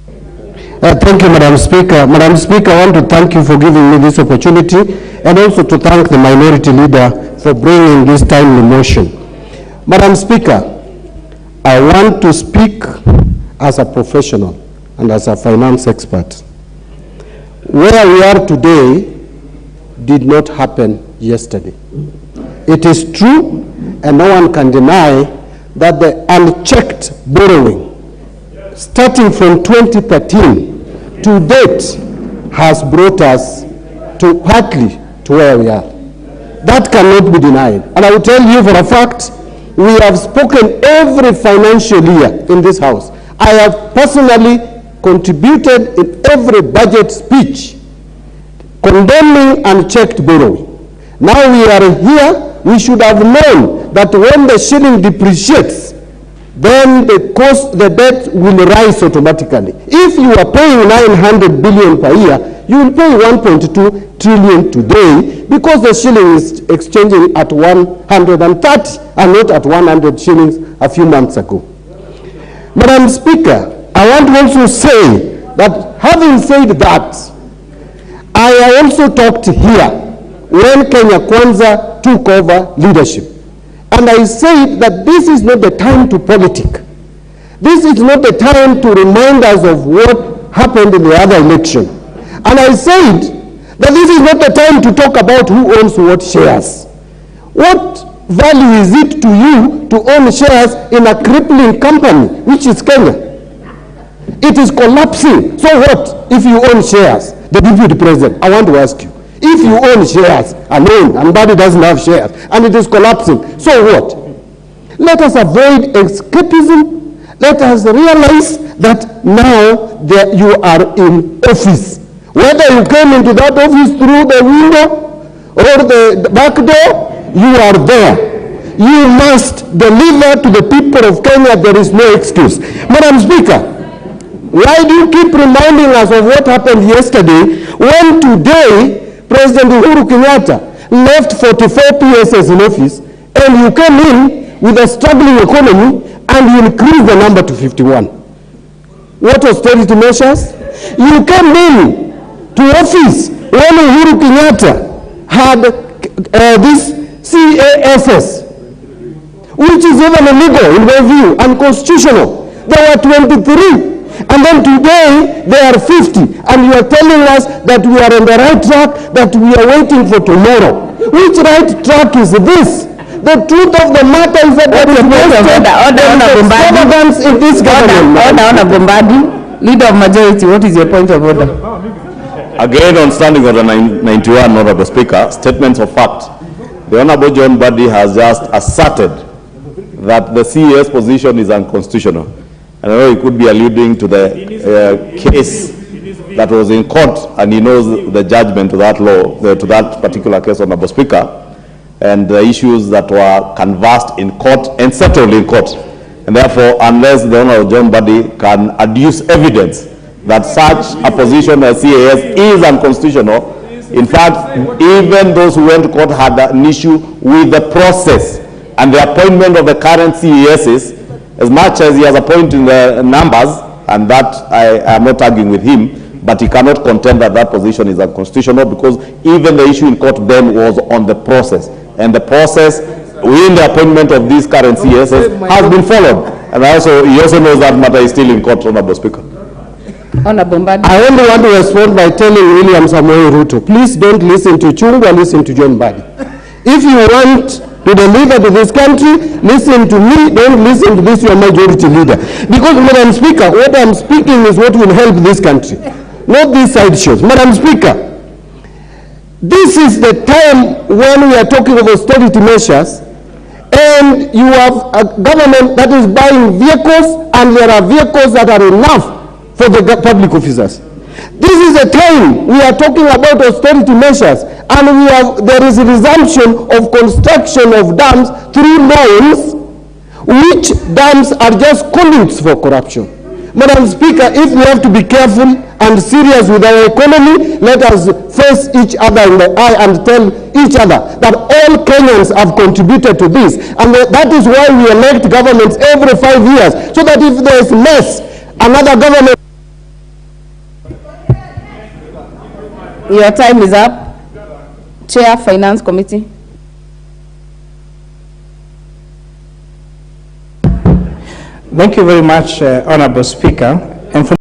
Thank you, Madam Speaker. Madam Speaker, I want to thank you for giving me this opportunity and also to thank the minority leader for bringing this timely motion. Madam Speaker, I want to speak as a professional and as a finance expert. Where we are today did not happen yesterday. It is true, and no one can deny, that the unchecked borrowing starting from 2013 to date has brought us to partly to where we are. That cannot be denied. And I will tell you for a fact, we have spoken every financial year in this house. I have personally contributed in every budget speech condemning unchecked borrowing. Now we are here, we should have known that when the shilling depreciates, then the debt will rise automatically. If you are paying 900 billion per year, you will pay 1.2 trillion today because the shilling is exchanging at 130 and not at 100 shillings a few months ago. Madam Speaker, I want to also say that having said that, I also talked here when Kenya Kwanza took over leadership. And I said that this is not the time to politic. This is not the time to remind us of what happened in the other election. And I said that this is not the time to talk about who owns what shares. What value is it to you to own shares in a crippling company, which is Kenya? It is collapsing. So what if you own shares? The Deputy President, I want to ask you, if you own shares alone and Mbadi doesn't have shares and it is collapsing, so what? Let us avoid escapism. Let us realize that now that you are in office. Whether you came into that office through the window or the back door, you are there. You must deliver to the people of Kenya. There is no excuse. Madam Speaker, why do you keep reminding us of what happened yesterday when today President Uhuru Kenyatta left 44 PSS in office and you came in with a struggling economy and you increased the number to 51? What austerity measures? You came in to office when Uhuru Kenyatta had this CASS, which is even illegal in my view, unconstitutional. There were 23. And then today, there are 50. And you are telling us that we are on the right track, that we are waiting for tomorrow. Which right track is this? The truth of the matter is that there is no extravagance in this government. Order, Mbadi, Leader of Majority, what is your point of order? Again, on standing order 91, Honorable Speaker, statements of fact. The Honorable John Mbadi has just asserted that the CAS position is unconstitutional. And I know he could be alluding to the case that was in court, and he knows the judgment to that law, to that particular case, Honorable Speaker, and the issues that were canvassed in court and settled in court. And therefore, unless the Honorable John Mbadi can adduce evidence that such a position as CAS is unconstitutional, in fact, even those who went to court had an issue with the process and the appointment of the current CASs. As much as he has appointed the numbers, and that I am not arguing with him, but he cannot contend that that position is unconstitutional because even the issue in court then was on the process. And the process within the appointment of these current CSs has been followed. And he also knows that matter is still in court, Honorable Speaker. Honorable Mbadi. I only want to respond by telling William Samoei Ruto, please don't listen to Chungwa, listen to John Mbadi. If you want to deliver to this country, listen to me, don't listen to this your majority leader. Because, Madam Speaker, what I'm speaking is what will help this country, not these side shows. Madam Speaker, this is the time when we are talking of austerity measures, and you have a government that is buying vehicles, and there are vehicles that are enough for the public officers. This is a time we are talking about austerity measures, and there is a resumption of construction of dams through loans, which dams are just conduits for corruption. Madam Speaker, if we have to be careful and serious with our economy, let us face each other in the eye and tell each other that all Kenyans have contributed to this. And that is why we elect governments every 5 years, so that if there is mess, another government Your time is up. Chair, Finance Committee. Thank you very much, Honorable Speaker. And